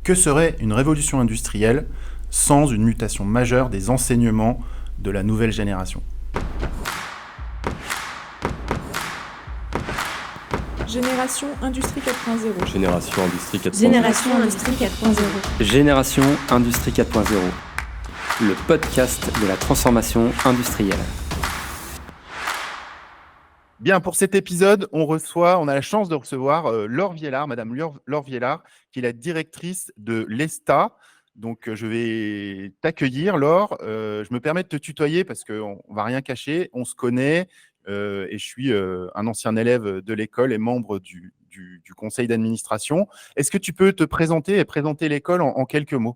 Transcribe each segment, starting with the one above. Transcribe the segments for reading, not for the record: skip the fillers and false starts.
Que serait une révolution industrielle sans une mutation majeure des enseignements de la nouvelle génération ? Génération Industrie 4.0. Génération Industrie 4.0. Génération Industrie 4.0. Génération Industrie 4.0. Le podcast de la transformation industrielle. Bien, pour cet épisode, on a la chance de recevoir Laure Viellard, Madame Laure Viellard, qui est la directrice de l'ESTA. Donc, je vais t'accueillir, Laure. Je me permets de te tutoyer parce qu'on ne va rien cacher. On se connaît et je suis un ancien élève de l'école et membre du conseil d'administration. Est-ce que tu peux te présenter et présenter l'école en quelques mots ?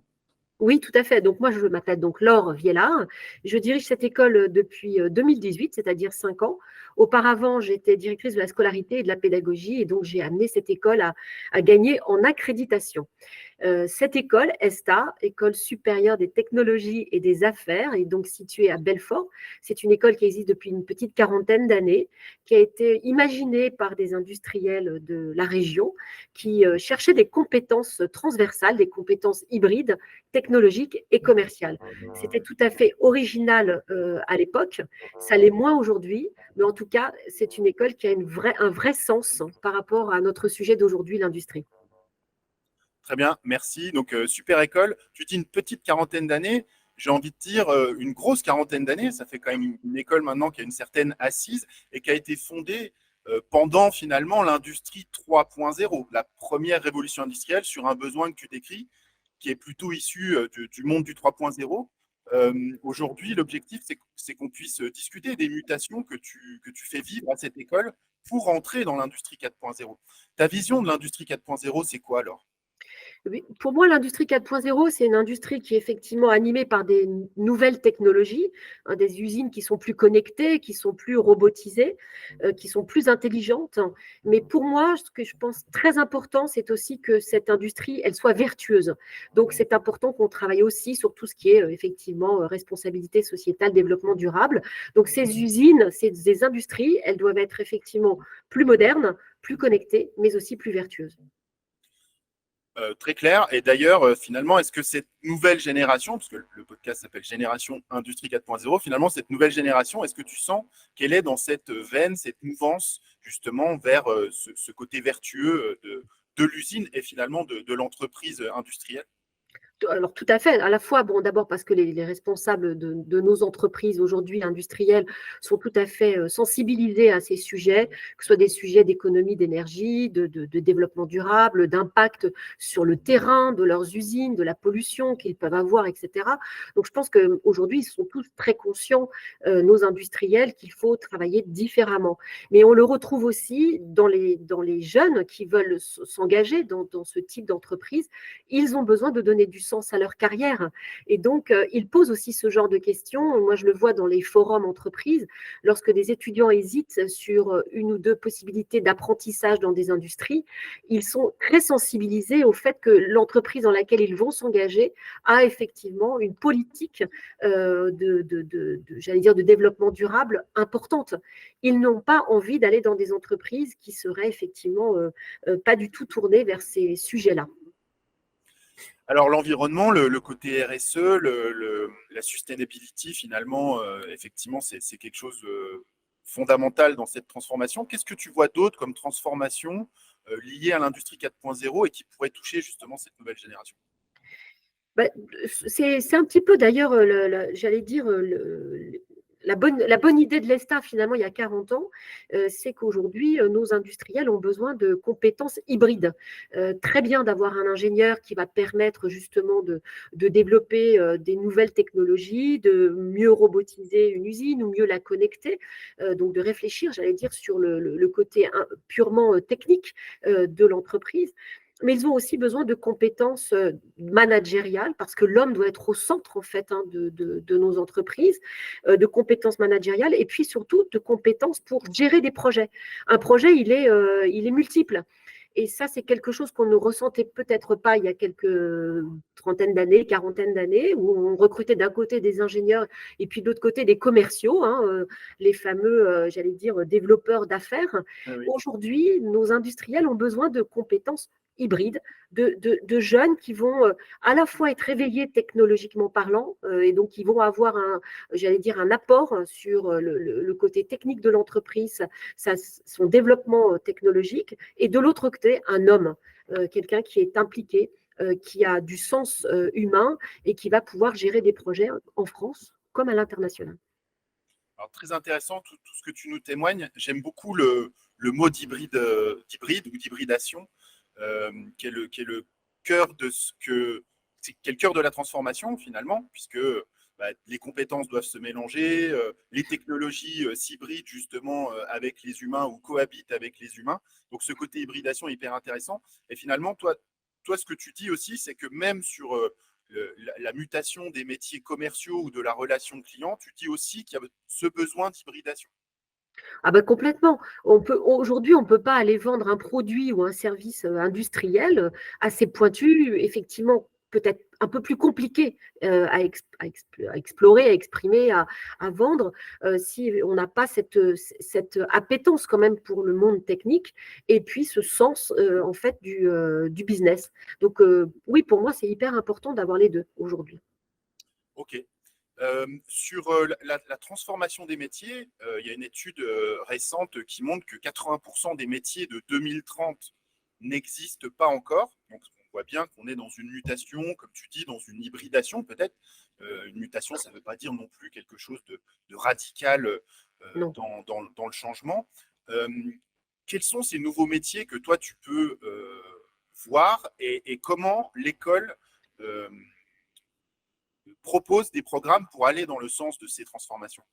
Oui, tout à fait. Donc, moi, je m'appelle donc Laure Viellard. Je dirige cette école depuis 2018, c'est-à-dire 5 ans. Auparavant, j'étais directrice de la scolarité et de la pédagogie et donc j'ai amené cette école à gagner en accréditation. Cette école, ESTA, École supérieure des technologies et des affaires, est donc située à Belfort. C'est une école qui existe depuis une petite quarantaine d'années, qui a été imaginée par des industriels de la région qui cherchaient des compétences transversales, des compétences hybrides, technologiques et commerciales. C'était tout à fait original à l'époque, ça l'est moins aujourd'hui, mais en tout cas, c'est une école qui a un vrai sens par rapport à notre sujet d'aujourd'hui, l'industrie. Très bien, merci. Donc, super école. Tu dis une petite quarantaine d'années. J'ai envie de dire une grosse quarantaine d'années. Ça fait quand même une école maintenant qui a une certaine assise et qui a été fondée pendant finalement l'industrie 3.0, la première révolution industrielle sur un besoin que tu décris, qui est plutôt issu du monde du 3.0. Aujourd'hui, l'objectif, c'est qu'on puisse discuter des mutations que tu fais vivre à cette école pour entrer dans l'industrie 4.0. Ta vision de l'industrie 4.0, c'est quoi alors ? Pour moi, l'industrie 4.0, c'est une industrie qui est effectivement animée par des nouvelles technologies, des usines qui sont plus connectées, qui sont plus robotisées, qui sont plus intelligentes. Mais pour moi, ce que je pense très important, c'est aussi que cette industrie, elle soit vertueuse. Donc, c'est important qu'on travaille aussi sur tout ce qui est effectivement responsabilité sociétale, développement durable. Donc, ces usines, ces industries, elles doivent être effectivement plus modernes, plus connectées, mais aussi plus vertueuses. Très clair. Et d'ailleurs, finalement, est-ce que cette nouvelle génération, parce que le podcast s'appelle Génération Industrie 4.0, finalement, cette nouvelle génération, est-ce que tu sens qu'elle est dans cette veine, cette mouvance, justement, vers ce côté vertueux de l'usine et finalement de l'entreprise industrielle ? Alors, tout à fait. À la fois, bon, d'abord parce que les responsables de nos entreprises aujourd'hui industrielles sont tout à fait sensibilisés à ces sujets, que ce soit des sujets d'économie d'énergie, de développement durable, d'impact sur le terrain de leurs usines, de la pollution qu'ils peuvent avoir, etc. Donc, je pense qu'aujourd'hui, ils sont tous très conscients, nos industriels, qu'il faut travailler différemment. Mais on le retrouve aussi dans les jeunes qui veulent s'engager dans ce type d'entreprise. Ils ont besoin de donner du sens à leur carrière. Et donc, ils posent aussi ce genre de questions. Moi, je le vois dans les forums entreprises, lorsque des étudiants hésitent sur une ou deux possibilités d'apprentissage dans des industries, ils sont très sensibilisés au fait que l'entreprise dans laquelle ils vont s'engager a effectivement une politique j'allais dire, de développement durable importante. Ils n'ont pas envie d'aller dans des entreprises qui seraient effectivement pas du tout tournées vers ces sujets-là. Alors, l'environnement, le côté RSE, la sustainability, finalement, effectivement, c'est quelque chose de fondamental dans cette transformation. Qu'est-ce que tu vois d'autre comme transformation liée à l'industrie 4.0 et qui pourrait toucher justement cette nouvelle génération ? C'est un petit peu d'ailleurs, j'allais dire, la bonne idée de l'ESTA, finalement, il y a 40 ans, c'est qu'aujourd'hui, nos industriels ont besoin de compétences hybrides. Très bien d'avoir un ingénieur qui va permettre justement de développer des nouvelles technologies, de mieux robotiser une usine ou mieux la connecter, donc de réfléchir, j'allais dire, sur le côté purement technique de l'entreprise. Mais ils ont aussi besoin de compétences managériales, parce que l'homme doit être au centre, en fait, de nos entreprises, de compétences managériales, et puis surtout de compétences pour gérer des projets. Un projet, il est multiple. Et ça, c'est quelque chose qu'on ne ressentait peut-être pas il y a quelques trentaines d'années, quarantaine d'années, où on recrutait d'un côté des ingénieurs et puis de l'autre côté des commerciaux, les fameux, j'allais dire, développeurs d'affaires. Ah oui. Aujourd'hui, nos industriels ont besoin de compétences hybride de jeunes qui vont à la fois être réveillés technologiquement parlant et donc qui vont avoir un apport sur le côté technique de l'entreprise, son développement technologique, et de l'autre côté, un homme, quelqu'un qui est impliqué, qui a du sens humain et qui va pouvoir gérer des projets en France comme à l'international. Alors, très intéressant tout ce que tu nous témoignes. J'aime beaucoup le mot d'hybride ou d'hybridation, qui est le cœur de qui est le cœur de la transformation finalement, puisque les compétences doivent se mélanger, les technologies s'hybrident justement avec les humains ou cohabitent avec les humains. Donc ce côté hybridation est hyper intéressant. Et finalement, toi ce que tu dis aussi, c'est que même sur la mutation des métiers commerciaux ou de la relation client, tu dis aussi qu'il y a ce besoin d'hybridation. Ah ben complètement. Aujourd'hui, on ne peut pas aller vendre un produit ou un service industriel assez pointu, effectivement, peut-être un peu plus compliqué à explorer, à exprimer, à vendre, si on n'a pas cette appétence quand même pour le monde technique et puis ce sens en fait du business. Donc oui, pour moi, c'est hyper important d'avoir les deux aujourd'hui. Ok. Sur la transformation des métiers, il y a une étude récente qui montre que 80% des métiers de 2030 n'existent pas encore. Donc, on voit bien qu'on est dans une mutation, comme tu dis, dans une hybridation peut-être. Une mutation, ça ne veut pas dire non plus quelque chose de radical dans le changement. Quels sont ces nouveaux métiers que toi, tu peux voir et comment l'école propose des programmes pour aller dans le sens de ces transformations?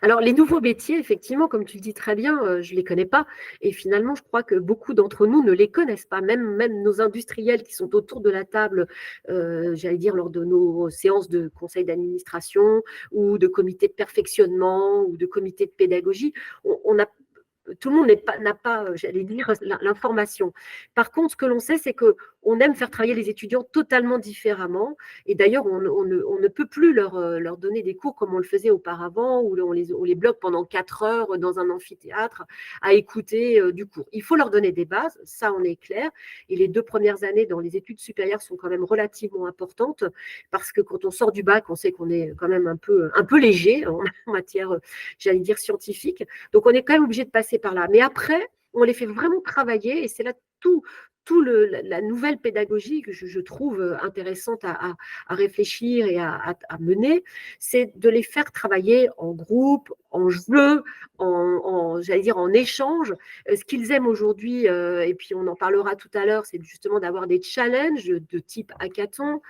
Alors, les nouveaux métiers, effectivement, comme tu le dis très bien, je ne les connais pas. Et finalement, je crois que beaucoup d'entre nous ne les connaissent pas. Même nos industriels qui sont autour de la table, lors de nos séances de conseil d'administration ou de comités de perfectionnement ou de comités de pédagogie, tout le monde n'a pas, l'information. Par contre, ce que l'on sait, c'est qu'on aime faire travailler les étudiants totalement différemment. Et d'ailleurs, on ne peut plus leur donner des cours comme on le faisait auparavant, où on les bloque pendant 4 heures dans un amphithéâtre à écouter du cours. Il faut leur donner des bases, ça on est clair. Et les 2 premières années dans les études supérieures sont quand même relativement importantes, parce que quand on sort du bac, on sait qu'on est quand même un peu léger en matière, scientifique. Donc, on est quand même obligé de passer par là. Mais après, on les fait vraiment travailler et c'est là tout la nouvelle pédagogie que je trouve intéressante à réfléchir et à mener, c'est de les faire travailler en groupe, en jeu, en échange. Ce qu'ils aiment aujourd'hui, et puis on en parlera tout à l'heure, c'est justement d'avoir des challenges de type hackathon,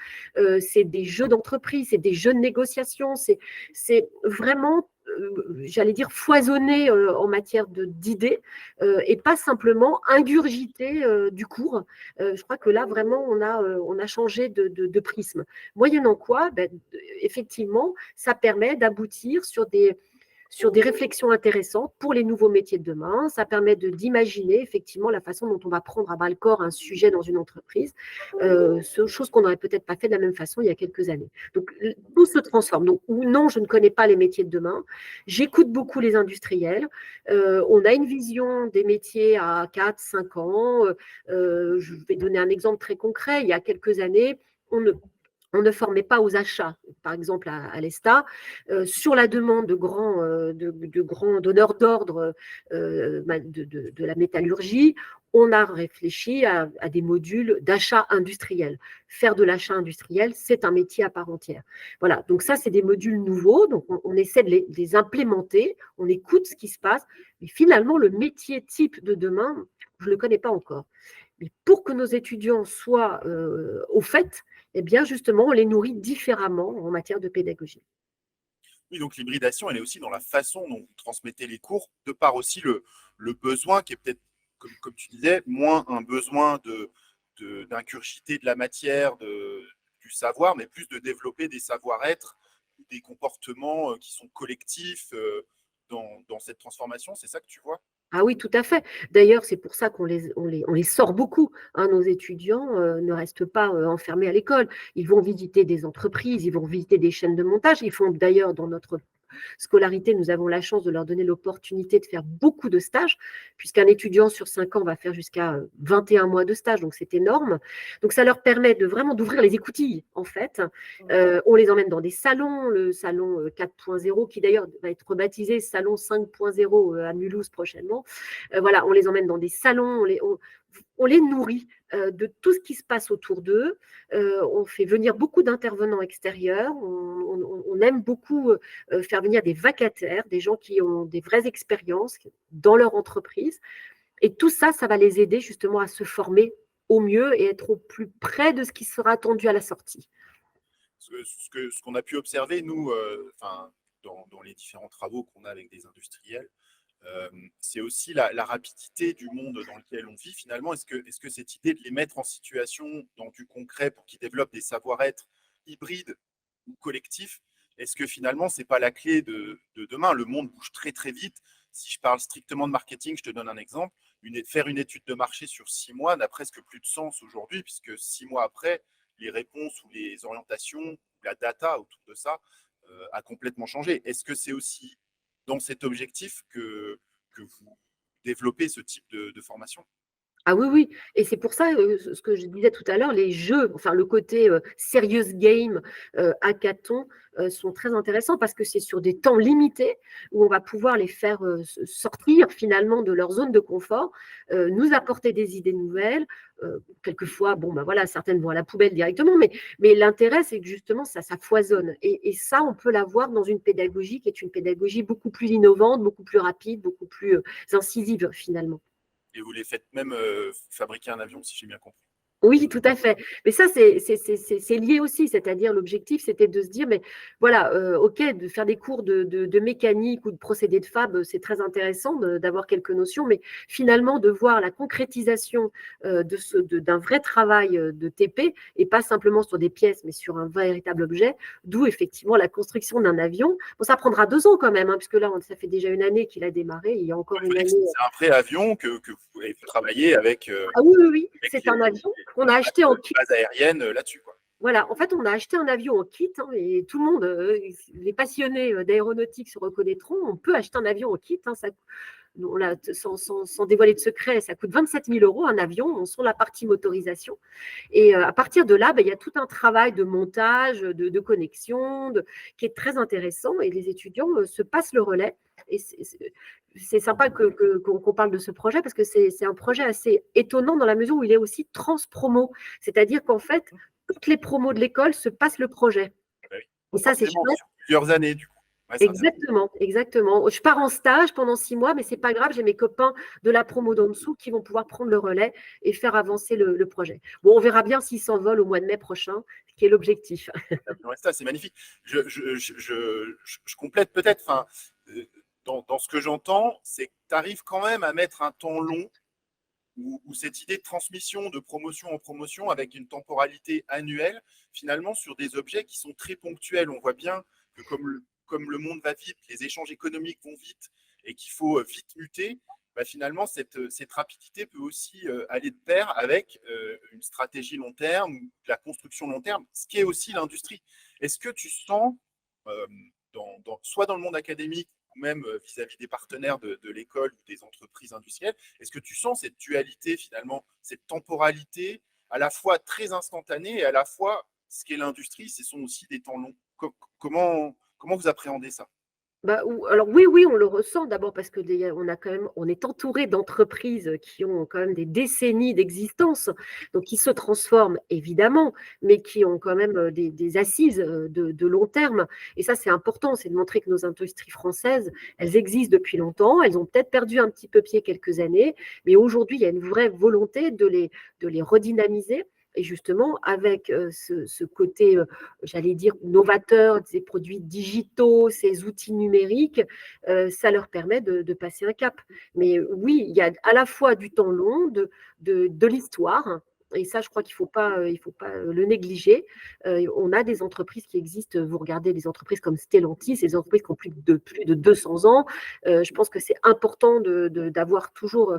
c'est des jeux d'entreprise, c'est des jeux de négociation, c'est vraiment foisonner en matière d'idées et pas simplement ingurgiter du cours. Je crois que là, vraiment, on a changé de prisme. Moyennant quoi, effectivement, ça permet d'aboutir sur des réflexions intéressantes pour les nouveaux métiers de demain. Ça permet d'imaginer effectivement la façon dont on va prendre à bras-le-corps un sujet dans une entreprise, chose qu'on n'aurait peut-être pas fait de la même façon il y a quelques années. Donc, tout se transforme. Donc, non, je ne connais pas les métiers de demain. J'écoute beaucoup les industriels. On a une vision des métiers à 4, 5 ans. Je vais donner un exemple très concret. Il y a quelques années, on ne formait pas aux achats, par exemple à l'ESTA, sur la demande de grands donneurs d'ordre de la métallurgie. On a réfléchi à des modules d'achat industriel. Faire de l'achat industriel, c'est un métier à part entière. Voilà, donc ça, c'est des modules nouveaux. Donc, on essaie de les implémenter, on écoute ce qui se passe. Mais finalement, le métier type de demain, je ne le connais pas encore. Mais pour que nos étudiants soient au fait, eh bien, justement, on les nourrit différemment en matière de pédagogie. Oui, donc l'hybridation, elle est aussi dans la façon dont vous transmettez les cours, de par aussi le besoin qui est peut-être, comme tu disais, moins un besoin d'incurgiter de la matière, du savoir, mais plus de développer des savoir-être, des comportements qui sont collectifs dans cette transformation. C'est ça que tu vois? Ah oui, tout à fait. D'ailleurs, c'est pour ça qu'on les sort beaucoup. Nos étudiants ne restent pas enfermés à l'école. Ils vont visiter des entreprises, ils vont visiter des chaînes de montage. Ils font d'ailleurs dans notre scolarité, nous avons la chance de leur donner l'opportunité de faire beaucoup de stages, puisqu'un étudiant sur 5 ans va faire jusqu'à 21 mois de stage, donc c'est énorme. Donc ça leur permet de vraiment d'ouvrir les écoutilles, en fait. On les emmène dans des salons, le salon 4.0, qui d'ailleurs va être rebaptisé salon 5.0 à Mulhouse prochainement. Voilà, on les emmène dans des salons, on les nourrit de tout ce qui se passe autour d'eux. On fait venir beaucoup d'intervenants extérieurs. On aime beaucoup faire venir des vacataires, des gens qui ont des vraies expériences dans leur entreprise. Et tout ça, ça va les aider justement à se former au mieux et être au plus près de ce qui sera attendu à la sortie. Ce qu'on a pu observer, nous, dans les différents travaux qu'on a avec des industriels, c'est aussi la rapidité du monde dans lequel on vit finalement. Est-ce que cette idée de les mettre en situation dans du concret pour qu'ils développent des savoir-être hybrides ou collectifs, est-ce que finalement c'est pas la clé de demain? Le monde bouge très très vite. Si je parle strictement de marketing, je te donne un exemple. Faire une étude de marché sur 6 mois n'a presque plus de sens aujourd'hui, puisque 6 mois après, les réponses ou les orientations, la data autour de ça a complètement changé. Est-ce que c'est aussi dans cet objectif que vous développez ce type de formation? Ah oui, oui. Et c'est pour ça, ce que je disais tout à l'heure, les jeux, enfin le côté serious game, hackathon, sont très intéressants parce que c'est sur des temps limités où on va pouvoir les faire sortir finalement de leur zone de confort, nous apporter des idées nouvelles. Quelquefois, bon, ben voilà, certaines vont à la poubelle directement, mais l'intérêt, c'est que justement, ça foisonne. Et ça, on peut l'avoir dans une pédagogie qui est une pédagogie beaucoup plus innovante, beaucoup plus rapide, beaucoup plus incisive finalement. Et vous les faites même fabriquer un avion, si j'ai bien compris. Oui, tout à fait. Mais ça, c'est lié aussi. C'est-à-dire, l'objectif, c'était de se dire, mais voilà, OK, de faire des cours de mécanique ou de procédés de fab, c'est très intéressant d'avoir quelques notions, mais finalement, de voir la concrétisation d'un vrai travail de TP, et pas simplement sur des pièces, mais sur un véritable objet, d'où effectivement la construction d'un avion. Bon, ça prendra 2 ans quand même, hein, puisque là, ça fait déjà une année qu'il a démarré. Il y a encore une année. C'est un vrai avion que vous avez travaillé avec. Ah oui, oui, oui, c'est un avion qu'on a acheté en kit. Base aérienne là-dessus, quoi. Voilà, en fait, on a acheté un avion en kit, hein, et tout le monde, les passionnés d'aéronautique se reconnaîtront. On peut acheter un avion en kit, hein, sans dévoiler de secret, ça coûte 27 000 € un avion, sur la partie motorisation. Et à partir de là, il y a tout un travail de montage, de connexion, qui est très intéressant, et les étudiants se passent le relais. Et c'est sympa qu'on parle de ce projet parce que c'est un projet assez étonnant dans la mesure où il est aussi transpromo. C'est-à-dire qu'en fait, toutes les promos de l'école se passent le projet. Oui. Et ça, c'est chouette. Sur plusieurs années, du coup. Ouais, exactement, exactement. Je pars en stage pendant 6 mois, mais c'est pas grave, j'ai mes copains de la promo d'en dessous qui vont pouvoir prendre le relais et faire avancer le projet. Bon, on verra bien s'ils s'envolent au mois de mai prochain, ce qui est l'objectif. C'est magnifique. Je complète peut-être, dans ce que j'entends, c'est que tu arrives quand même à mettre un temps long où cette idée de transmission, de promotion en promotion, avec une temporalité annuelle, finalement, sur des objets qui sont très ponctuels. On voit bien que comme le monde va vite, les échanges économiques vont vite et qu'il faut vite muter, finalement, cette rapidité peut aussi aller de pair avec une stratégie long terme ou la construction long terme, ce qui est aussi l'industrie. Est-ce que tu sens, soit dans le monde académique, ou même vis-à-vis des partenaires de l'école ou des entreprises industrielles, est-ce que tu sens cette dualité finalement, cette temporalité à la fois très instantanée et à la fois ce qu'est l'industrie, ce sont aussi des temps longs. Comment vous appréhendez ça? Alors oui, on le ressent d'abord parce que on est entouré d'entreprises qui ont quand même des décennies d'existence, donc qui se transforment évidemment, mais qui ont quand même des assises de long terme. Et ça, c'est important, c'est de montrer que nos industries françaises, elles existent depuis longtemps, elles ont peut-être perdu un petit peu pied quelques années, mais aujourd'hui, il y a une vraie volonté de les redynamiser. Et justement, avec ce côté, j'allais dire, novateur, ces produits digitaux, ces outils numériques, ça leur permet de passer un cap. Mais oui, il y a à la fois du temps long, de l'histoire, Et ça, je crois qu'il ne faut pas le négliger. On a des entreprises qui existent. Vous regardez des entreprises comme Stellantis, ces entreprises qui ont plus de 200 ans. Je pense que c'est important d'avoir toujours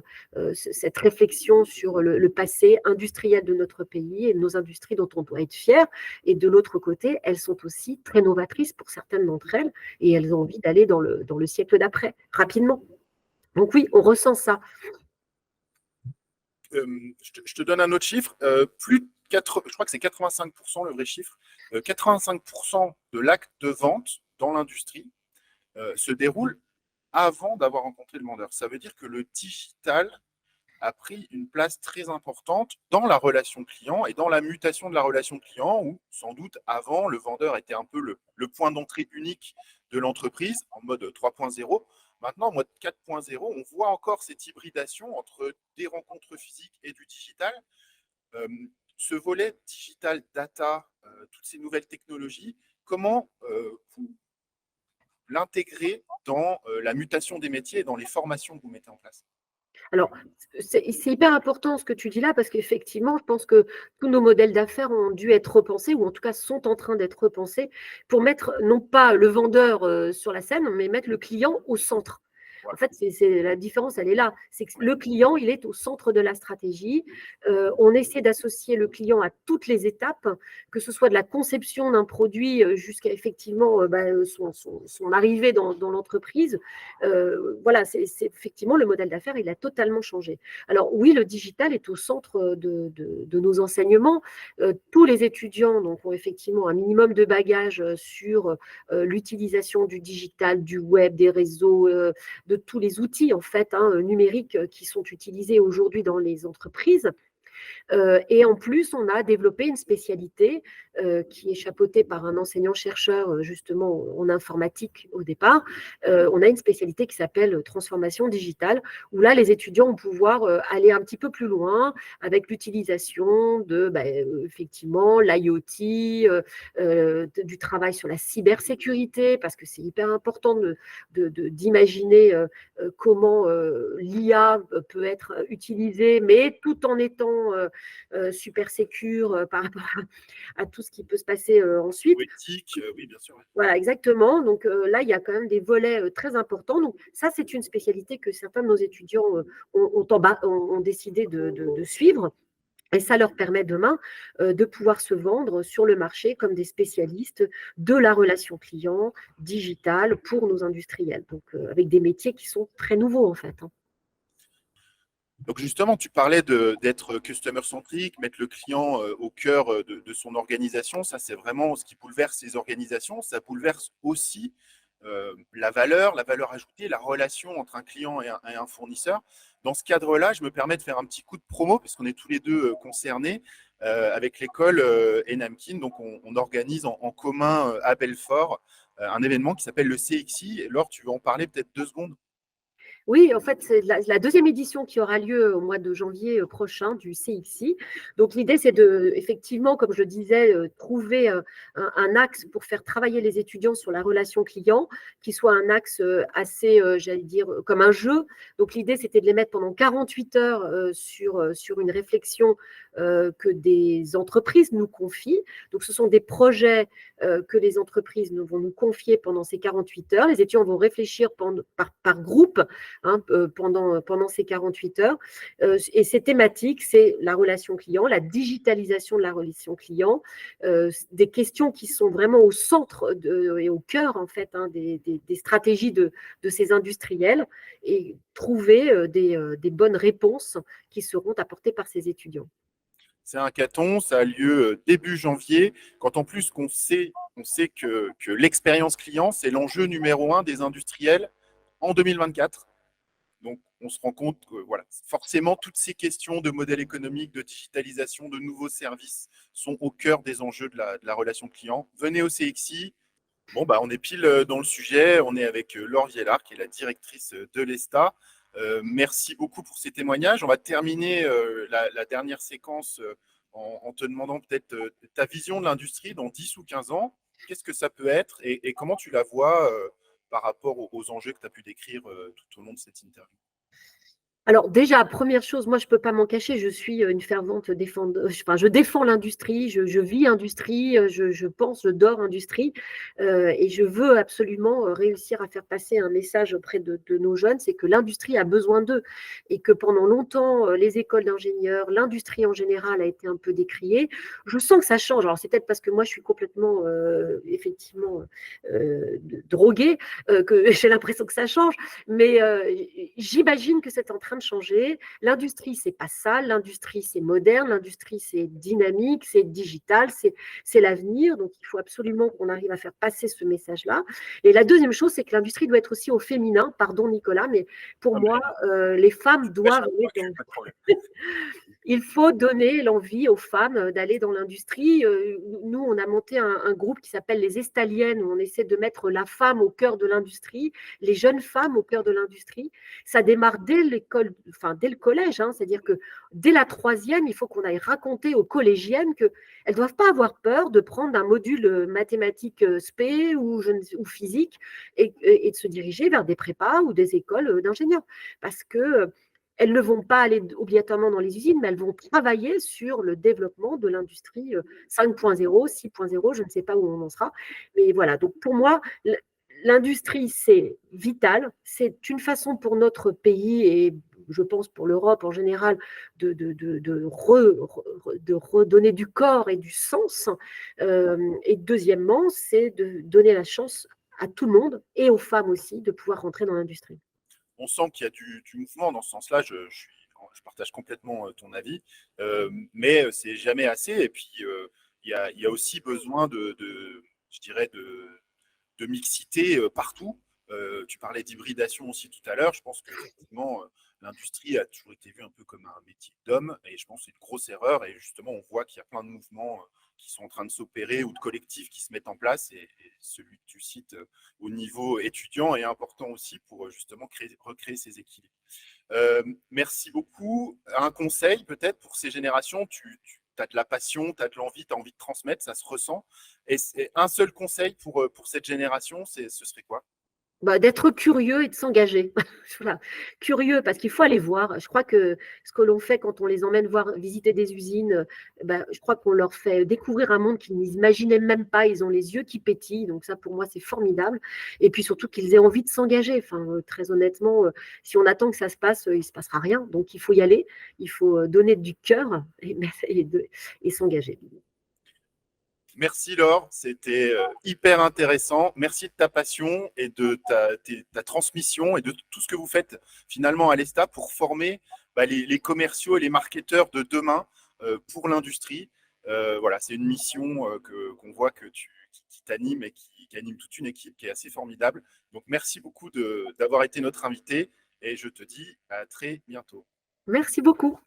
cette réflexion sur le passé industriel de notre pays et de nos industries dont on doit être fier. Et de l'autre côté, elles sont aussi très novatrices pour certaines d'entre elles et elles ont envie d'aller dans le siècle d'après, rapidement. Donc oui, on ressent ça. Je te donne un autre chiffre. Je crois que c'est 85% le vrai chiffre. 85% de l'acte de vente dans l'industrie se déroule avant d'avoir rencontré le vendeur. Ça veut dire que le digital a pris une place très importante dans la relation client et dans la mutation de la relation client où, sans doute, avant, le vendeur était un peu le point d'entrée unique de l'entreprise en mode 3.0. Maintenant, en mode 4.0, on voit encore cette hybridation entre des rencontres physiques et du digital. Ce volet digital, data, toutes ces nouvelles technologies, comment vous l'intégrer dans la mutation des métiers et dans les formations que vous mettez en place? Alors, c'est hyper important ce que tu dis là, parce qu'effectivement, je pense que tous nos modèles d'affaires ont dû être repensés, ou en tout cas sont en train d'être repensés, pour mettre non pas le vendeur sur la scène, mais mettre le client au centre. En fait, la différence, elle est là. C'est que le client, il est au centre de la stratégie. On essaie d'associer le client à toutes les étapes, que ce soit de la conception d'un produit jusqu'à effectivement son arrivée dans l'entreprise. Voilà, c'est effectivement le modèle d'affaires, il a totalement changé. Alors oui, le digital est au centre de nos enseignements. Tous les étudiants donc, ont effectivement un minimum de bagages sur l'utilisation du digital, du web, des réseaux, de tous les outils en fait numériques qui sont utilisés aujourd'hui dans les entreprises. Et en plus, on a développé une spécialité qui est chapeautée par un enseignant-chercheur justement en informatique au départ. On a une spécialité qui s'appelle transformation digitale, où là, les étudiants vont pouvoir aller un petit peu plus loin avec l'utilisation de, effectivement, l'IoT, du travail sur la cybersécurité, parce que c'est hyper important d'imaginer comment l'IA peut être utilisée, mais tout en étant super sécure par rapport à tout ce qui peut se passer ensuite. Éthique, oui, bien sûr. Voilà, exactement. Donc là, il y a quand même des volets très importants. Donc ça, c'est une spécialité que certains de nos étudiants ont décidé de suivre. Et ça leur permet demain de pouvoir se vendre sur le marché comme des spécialistes de la relation client digitale pour nos industriels. Donc avec des métiers qui sont très nouveaux en fait. Donc justement, tu parlais d'être customer-centrique, mettre le client au cœur de son organisation. Ça, c'est vraiment ce qui bouleverse les organisations. Ça bouleverse aussi la valeur ajoutée, la relation entre un client et un fournisseur. Dans ce cadre-là, je me permets de faire un petit coup de promo, parce qu'on est tous les deux concernés avec l'école Enamkin. Donc, on organise en commun à Belfort un événement qui s'appelle le CXI. Et Laure, tu veux en parler peut-être 2 secondes? Oui, en fait, c'est la deuxième édition qui aura lieu au mois de janvier prochain du CXI. Donc, l'idée, c'est effectivement, comme je le disais, trouver un axe pour faire travailler les étudiants sur la relation client, qui soit un axe assez, j'allais dire, comme un jeu. Donc, l'idée, c'était de les mettre pendant 48 heures sur une réflexion que des entreprises nous confient. Donc, ce sont des projets que les entreprises vont nous confier pendant ces 48 heures. Les étudiants vont réfléchir par groupe pendant ces 48 heures. Et ces thématiques, c'est la relation client, la digitalisation de la relation client, des questions qui sont vraiment au centre et au cœur en fait des stratégies de ces industriels, et trouver des bonnes réponses qui seront apportées par ces étudiants. C'est un hackathon, ça a lieu début janvier, quand en plus on sait que l'expérience client, c'est l'enjeu numéro 1 des industriels en 2024. Donc, on se rend compte que voilà, forcément, toutes ces questions de modèle économique, de digitalisation, de nouveaux services sont au cœur des enjeux de la relation client. Venez au CXI. Bon, on est pile dans le sujet. On est avec Laure Viellard, qui est la directrice de l'ESTA. Merci beaucoup pour ces témoignages. On va terminer la dernière séquence en te demandant peut-être ta vision de l'industrie dans 10 ou 15 ans. Qu'est-ce que ça peut être et comment tu la vois par rapport aux enjeux que tu as pu décrire tout au long de cette interview? Alors déjà, première chose, moi je peux pas m'en cacher, je suis une fervente enfin je défends l'industrie, je vis industrie, je pense, je dors industrie, et je veux absolument réussir à faire passer un message auprès de nos jeunes, c'est que l'industrie a besoin d'eux et que pendant longtemps, les écoles d'ingénieurs, l'industrie en général a été un peu décriée. Je sens que ça change. Alors c'est peut-être parce que moi je suis complètement, effectivement, droguée, que j'ai l'impression que ça change, mais j'imagine que c'est en train de changer. L'industrie, c'est pas ça. L'industrie, c'est moderne. L'industrie, c'est dynamique, c'est digital, c'est l'avenir. Donc, il faut absolument qu'on arrive à faire passer ce message-là. Et la deuxième chose, c'est que l'industrie doit être aussi au féminin. Pardon, Nicolas, mais pour moi, les femmes doivent aller dans... Il faut donner l'envie aux femmes d'aller dans l'industrie. Nous, on a monté un groupe qui s'appelle les Estaliennes, où on essaie de mettre la femme au cœur de l'industrie, les jeunes femmes au cœur de l'industrie. Ça démarre dès l'école, enfin dès le collège, hein, c'est-à-dire que dès la troisième, il faut qu'on aille raconter aux collégiennes qu'elles ne doivent pas avoir peur de prendre un module mathématique spé ou physique et de se diriger vers des prépas ou des écoles d'ingénieurs. Parce que elles ne vont pas aller obligatoirement dans les usines, mais elles vont travailler sur le développement de l'industrie 5.0, 6.0, je ne sais pas où on en sera. Mais voilà, donc pour moi, l'industrie, c'est vital. C'est une façon pour notre pays et je pense pour l'Europe en général de redonner du corps et du sens. Et deuxièmement, c'est de donner la chance à tout le monde et aux femmes aussi de pouvoir rentrer dans l'industrie. On sent qu'il y a du mouvement dans ce sens-là. Je partage complètement ton avis, mais c'est jamais assez. Et puis, il y a aussi besoin je dirais, de mixité partout. Tu parlais d'hybridation aussi tout à l'heure. Je pense qu'effectivement, l'industrie a toujours été vue un peu comme un métier d'homme, et je pense que c'est une grosse erreur. Et justement, on voit qu'il y a plein de mouvements qui sont en train de s'opérer ou de collectifs qui se mettent en place. Et celui que tu cites au niveau étudiant est important aussi pour justement recréer ces équilibres. Merci beaucoup. Un conseil peut-être pour ces générations, tu as de la passion, tu as de l'envie, tu as envie de transmettre, ça se ressent. Et un seul conseil pour cette génération, ce serait quoi? D'être curieux et de s'engager. Voilà. Curieux parce qu'il faut aller voir. Je crois que ce que l'on fait quand on les emmène visiter des usines, je crois qu'on leur fait découvrir un monde qu'ils n'imaginaient même pas. Ils ont les yeux qui pétillent. Donc ça, pour moi, c'est formidable. Et puis surtout qu'ils aient envie de s'engager. Enfin, très honnêtement, si on attend que ça se passe, il ne se passera rien. Donc il faut y aller. Il faut donner du cœur et s'engager. Merci Laure, c'était hyper intéressant. Merci de ta passion et de ta transmission et de tout ce que vous faites finalement à l'ESTA pour former les commerciaux et les marketeurs de demain pour l'industrie. Voilà, c'est une mission qu'on voit qui t'anime et qui anime toute une équipe qui est assez formidable. Donc merci beaucoup d'avoir été notre invité et je te dis à très bientôt. Merci beaucoup.